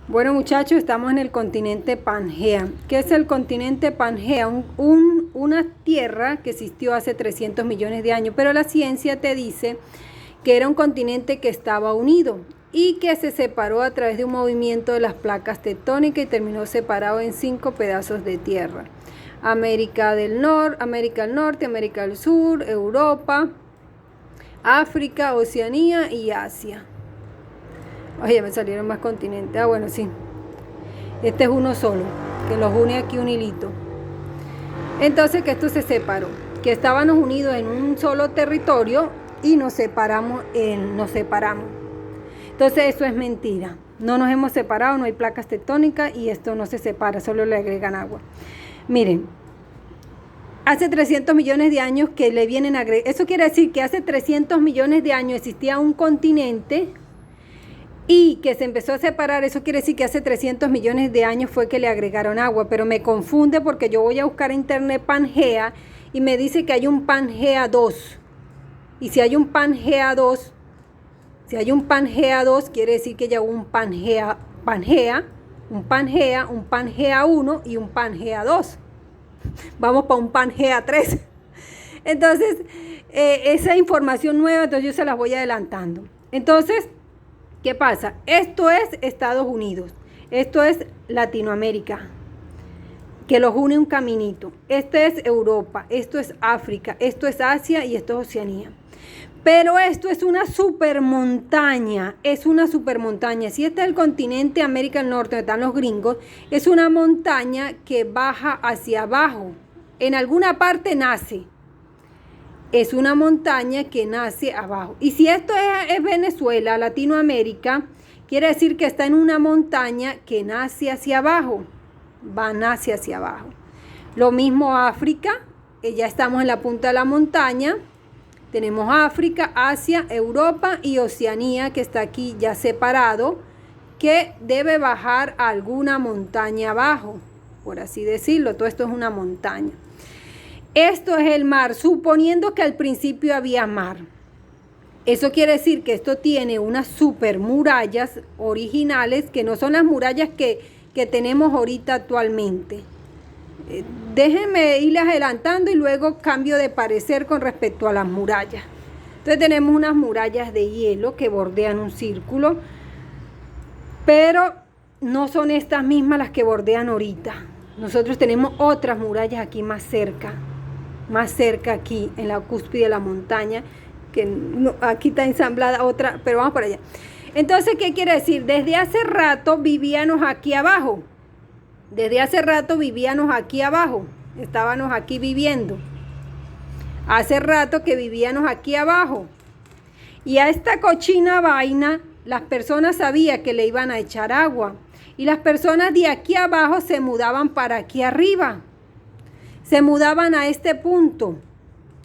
Bueno, muchachos, estamos en el continente Pangea. ¿Qué es el continente Pangea? Una tierra que existió hace 300 millones de años, pero la ciencia te dice que era un continente que estaba unido y que se separó a través de un movimiento de las placas tectónicas y terminó separado en 5 pedazos de tierra. América del Norte, América del Sur, Europa, África, Oceanía y Asia. Oye, me salieron más continentes. Ah, bueno, sí. Este es uno solo, que los une aquí un hilito. Entonces, que esto se separó, que estábamos unidos en un solo territorio y nos separamos. Entonces, eso es mentira. No nos hemos separado, no hay placas tectónicas y esto no se separa, solo le agregan agua. Miren, hace 300 millones de años que le vienen a agregar. Eso quiere decir que hace 300 millones de años existía un continente y que se empezó a separar. Eso quiere decir que hace 300 millones de años fue que le agregaron agua, pero me confunde porque yo voy a buscar en internet Pangea y me dice que hay un Pangea 2. Y si hay un Pangea 2, quiere decir que ya hubo un Pangea 1 y un Pangea 2. Vamos para un Pangea 3. Entonces, esa información nueva, entonces yo se las voy adelantando. Entonces, ¿qué pasa? Esto es Estados Unidos, esto es Latinoamérica, que los une un caminito. Este es Europa, esto es África, esto es Asia y esto es Oceanía. Pero esto es una supermontaña, Si este es el continente América del Norte, donde están los gringos, es una montaña que baja hacia abajo. En alguna parte nace. Es una montaña que nace abajo. Y si esto es Venezuela, Latinoamérica, quiere decir que está en una montaña que nace hacia abajo. Nace hacia abajo. Lo mismo África, ya estamos en la punta de la montaña. Tenemos África, Asia, Europa y Oceanía, que está aquí ya separado, que debe bajar a alguna montaña abajo, por así decirlo. Todo esto es una montaña. Esto es el mar, suponiendo que al principio había mar. Eso quiere decir que esto tiene unas super murallas originales, que no son las murallas que tenemos ahorita actualmente. Déjenme irles adelantando y luego cambio de parecer con respecto a las murallas. Entonces tenemos unas murallas de hielo que bordean un círculo, pero no son estas mismas las que bordean ahorita. Nosotros tenemos otras murallas aquí más cerca aquí en la cúspide de la montaña, que no, aquí está ensamblada otra, pero vamos para allá. Entonces, ¿qué quiere decir? Desde hace rato vivíamos aquí abajo. Estábamos aquí viviendo. Hace rato que vivíamos aquí abajo. Y a esta cochina vaina, las personas sabían que le iban a echar agua. Y las personas de aquí abajo se mudaban para aquí arriba. Se mudaban a este punto.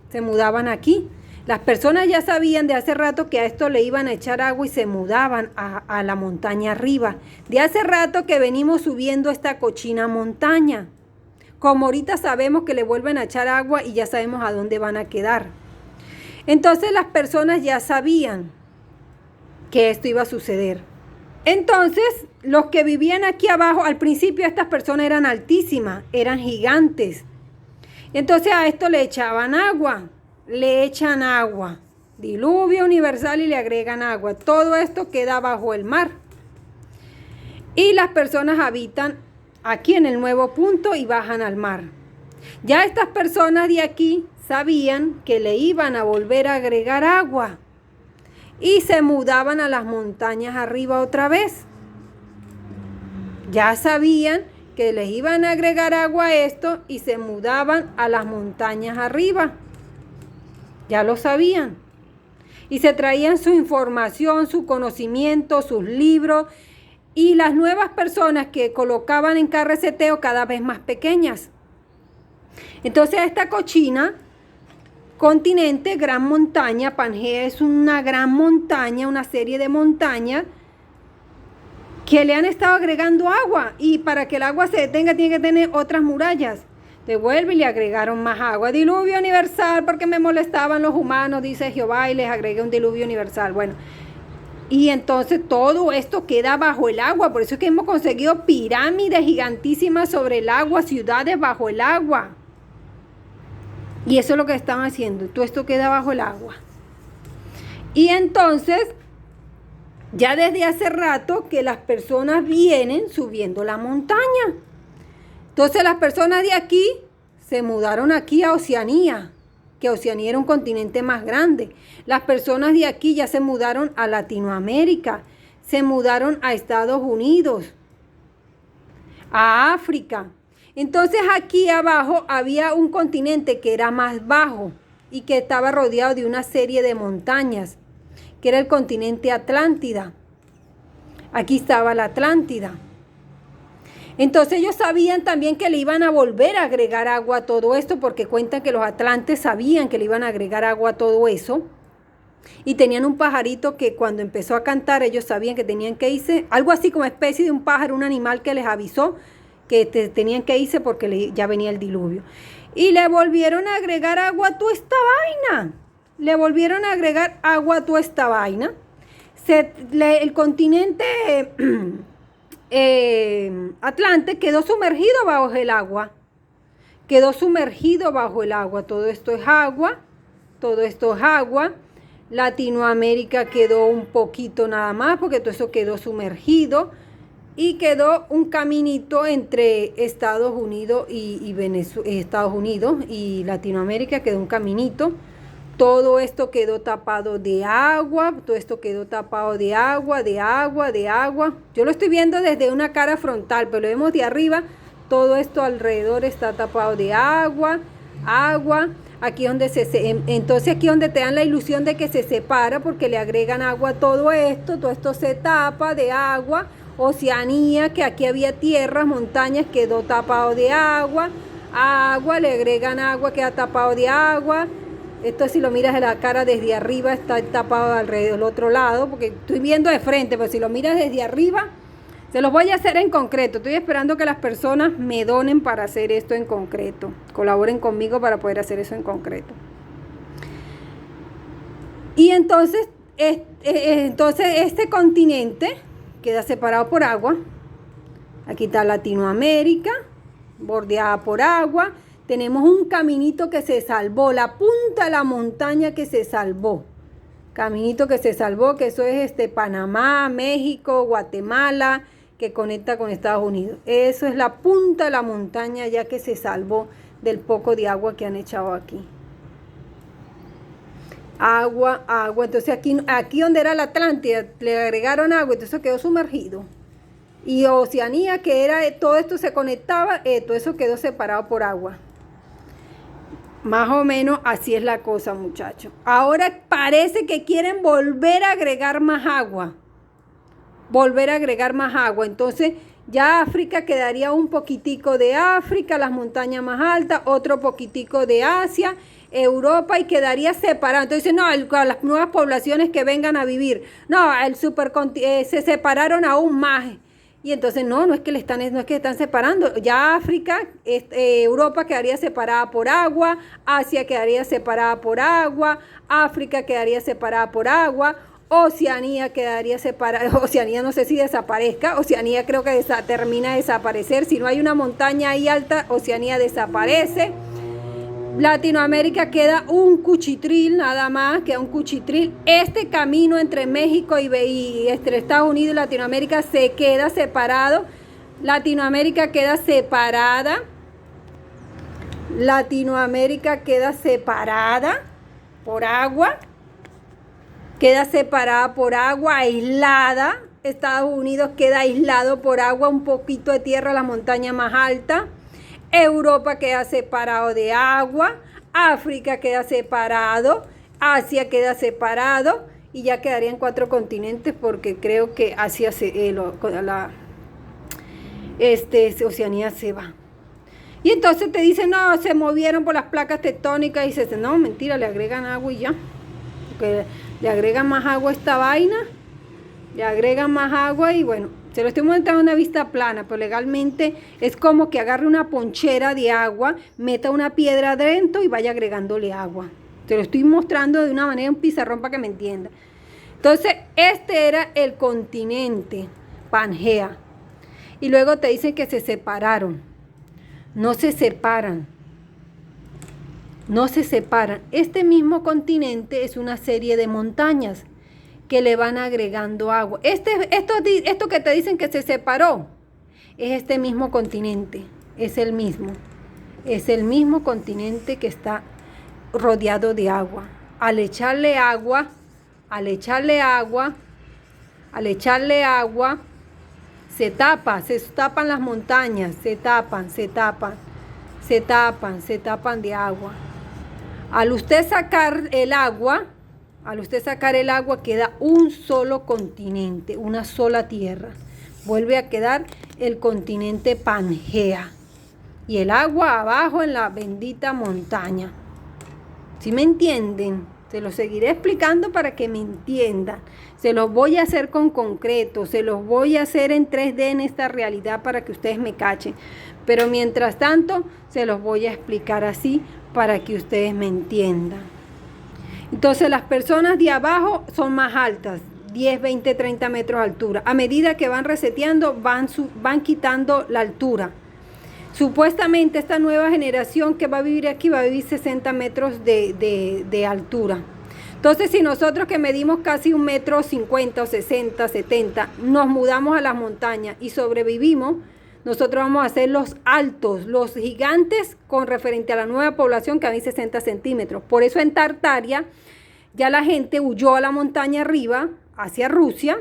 Se mudaban aquí. Las personas ya sabían de hace rato que a esto le iban a echar agua y se mudaban a la montaña arriba. De hace rato que venimos subiendo esta cochina montaña. Como ahorita sabemos que le vuelven a echar agua y ya sabemos a dónde van a quedar. Entonces las personas ya sabían que esto iba a suceder. Entonces, los que vivían aquí abajo, al principio estas personas eran altísimas, eran gigantes. Entonces a esto le echaban agua, le echan agua, diluvio universal y le agregan agua. Todo esto queda bajo el mar. Y las personas habitan aquí en el nuevo punto y bajan al mar. Ya estas personas de aquí sabían que le iban a volver a agregar agua y se mudaban a las montañas arriba otra vez. Ya sabían que les iban a agregar agua a esto y se mudaban a las montañas arriba. Ya lo sabían. Y se traían su información, su conocimiento, sus libros y las nuevas personas que colocaban en cada reseteo cada vez más pequeñas. Entonces esta cochina, continente, gran montaña, Pangea es una gran montaña, una serie de montañas que le han estado agregando agua, y para que el agua se detenga tiene que tener otras murallas. Devuelve y le agregaron más agua. Diluvio universal porque me molestaban los humanos, dice Jehová, y les agregué un diluvio universal. Bueno, Y entonces todo esto queda bajo el agua. Por eso es que hemos conseguido pirámides gigantísimas sobre el agua, ciudades bajo el agua. Y eso es lo que están haciendo. Todo esto queda bajo el agua. Y entonces, ya desde hace rato que las personas vienen subiendo la montaña. Entonces las personas de aquí se mudaron aquí a Oceanía, que Oceanía era un continente más grande. Las personas de aquí ya se mudaron a Latinoamérica, se mudaron a Estados Unidos, a África. Entonces aquí abajo había un continente que era más bajo y que estaba rodeado de una serie de montañas, que era el continente Atlántida. Aquí estaba la Atlántida. Entonces ellos sabían también que le iban a volver a agregar agua a todo esto, porque cuentan que los atlantes sabían que le iban a agregar agua a todo eso. Y tenían un pajarito que cuando empezó a cantar ellos sabían que tenían que irse, algo así como especie de un pájaro, un animal que les avisó que tenían que irse porque ya venía el diluvio. Y le volvieron a agregar agua a toda esta vaina. Le volvieron a agregar agua a toda esta vaina. El continente Atlante quedó sumergido bajo el agua. Quedó sumergido bajo el agua. Todo esto es agua. Todo esto es agua. Latinoamérica quedó un poquito nada más porque todo eso quedó sumergido. Y quedó un caminito entre Estados Unidos y Estados Unidos y Latinoamérica, quedó un caminito. Todo esto quedó tapado de agua, todo esto quedó tapado de agua, de agua, de agua. Yo lo estoy viendo desde una cara frontal, pero lo vemos de arriba. Todo esto alrededor está tapado de agua, agua. Aquí donde entonces aquí donde te dan la ilusión de que se separa porque le agregan agua a todo esto se tapa de agua. Oceanía, que aquí había tierras, montañas, quedó tapado de agua, agua, le agregan agua, queda tapado de agua. Esto si lo miras de la cara desde arriba está tapado alrededor del otro lado, porque estoy viendo de frente, pero si lo miras desde arriba, se los voy a hacer en concreto. Estoy esperando que las personas me donen para hacer esto en concreto, colaboren conmigo para poder hacer eso en concreto. Y entonces este continente queda separado por agua. Aquí está Latinoamérica, bordeada por agua. Tenemos un caminito que se salvó, la punta de la montaña que se salvó. Caminito que se salvó, que eso es Panamá, México, Guatemala, que conecta con Estados Unidos. Eso es la punta de la montaña ya que se salvó del poco de agua que han echado aquí. Agua, agua. Entonces aquí donde era la Atlántida le agregaron agua, entonces quedó sumergido. Y Oceanía, que era todo esto se conectaba, todo eso quedó separado por agua. Más o menos así es la cosa, muchachos. Ahora parece que quieren volver a agregar más agua. Volver a agregar más agua. Entonces ya África quedaría un poquitico de África, las montañas más altas, otro poquitico de Asia, Europa, y quedaría separado. Entonces, no, las nuevas poblaciones que vengan a vivir, no, se separaron aún más. Y entonces no es que están separando. Ya África, Europa quedaría separada por agua, Asia quedaría separada por agua, África quedaría separada por agua, Oceanía quedaría separada. Oceanía no sé si desaparezca, Oceanía creo que termina de desaparecer. Si no hay una montaña ahí alta, Oceanía desaparece. Latinoamérica queda un cuchitril nada más, queda un cuchitril. Este camino entre México y entre Estados Unidos y Latinoamérica se queda separado. Latinoamérica queda separada. Latinoamérica queda separada por agua. Queda separada por agua, aislada. Estados Unidos queda aislado por agua, un poquito de tierra, la montaña más alta. Europa queda separado de agua, África queda separado, Asia queda separado y ya quedarían 4 continentes porque creo que Asia Oceanía se va. Y entonces te dicen, no, se movieron por las placas tectónicas y dices, no, mentira, le agregan agua y ya. Porque le agregan más agua a esta vaina, le agregan más agua y bueno, se lo estoy mostrando en una vista plana, pero legalmente es como que agarre una ponchera de agua, meta una piedra adentro y vaya agregándole agua. Te lo estoy mostrando de una manera, un pizarrón para que me entienda. Entonces, este era el continente Pangea. Y luego te dicen que se separaron. No se separan. No se separan. Este mismo continente es una serie de montañas que le van agregando agua. Esto que te dicen que se separó, es este mismo continente. Es el mismo. Es el mismo continente que está rodeado de agua. Al echarle agua, se tapan las montañas, se tapan de agua. Al usted sacar el agua, queda un solo continente, una sola tierra. Vuelve a quedar el continente Pangea. Y el agua abajo en la bendita montaña. ¿Sí me entienden? Se los seguiré explicando para que me entiendan. Se los voy a hacer con concreto, se los voy a hacer en 3D en esta realidad para que ustedes me cachen. Pero mientras tanto, se los voy a explicar así para que ustedes me entiendan. Entonces, las personas de abajo son más altas, 10, 20, 30 metros de altura. A medida que van reseteando, van quitando la altura. Supuestamente esta nueva generación que va a vivir aquí va a vivir 60 metros de altura. Entonces, si nosotros que medimos casi 1,50 m o 60, 70, nos mudamos a las montañas y sobrevivimos, nosotros vamos a ser los altos, los gigantes con referente a la nueva población que va a vivir 60 centímetros. Por eso en Tartaria ya la gente huyó a la montaña arriba, hacia Rusia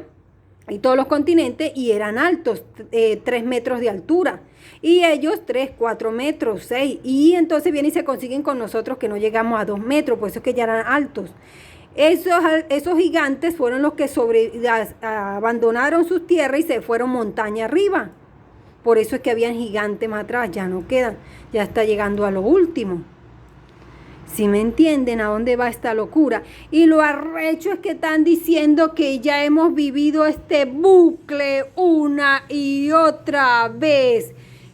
y todos los continentes, y eran altos, 3 metros de altura. Y ellos 3, 4 metros, 6. Y entonces vienen y se consiguen con nosotros que no llegamos a 2 metros, por eso es que ya eran altos. Esos gigantes fueron los que abandonaron sus tierras y se fueron montaña arriba. Por eso es que habían gigantes más atrás, ya no quedan, ya está llegando a lo último. ¿Sí me entienden a dónde va esta locura? Y lo arrecho es que están diciendo que ya hemos vivido este bucle una y otra vez.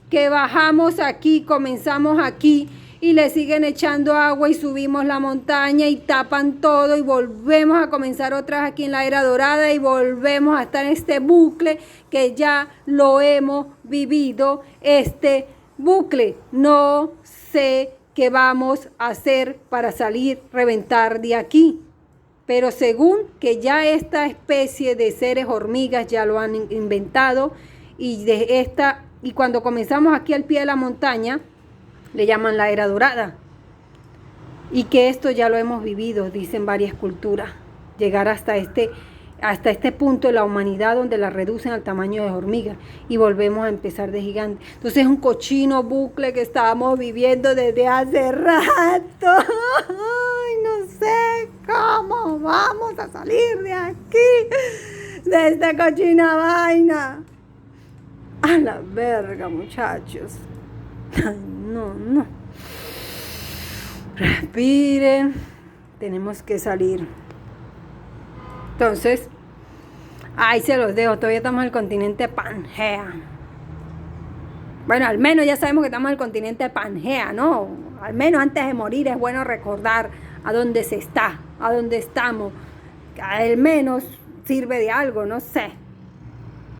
Que bajamos aquí, comenzamos aquí y le siguen echando agua y subimos la montaña y tapan todo y volvemos a comenzar otra vez aquí en la era dorada y volvemos a estar en este bucle que ya lo hemos vivido, este bucle. No sé qué vamos a hacer para salir, reventar de aquí. Pero según que ya esta especie de seres hormigas ya lo han inventado y cuando comenzamos aquí al pie de la montaña, le llaman la era dorada. Y que esto ya lo hemos vivido, dicen varias culturas. Llegar hasta este punto de la humanidad donde la reducen al tamaño de hormigas y volvemos a empezar de gigante. Entonces es un cochino bucle que estábamos viviendo desde hace rato. Ay, no sé cómo vamos a salir de aquí, de esta cochina vaina. A la verga, muchachos. Ay, no. Respiren. Tenemos que salir. Entonces, ahí se los dejo. Todavía estamos en el continente Pangea. Bueno, al menos ya sabemos que estamos en el continente Pangea, ¿no? Al menos antes de morir es bueno recordar a dónde se está, a dónde estamos. Al menos sirve de algo, no sé.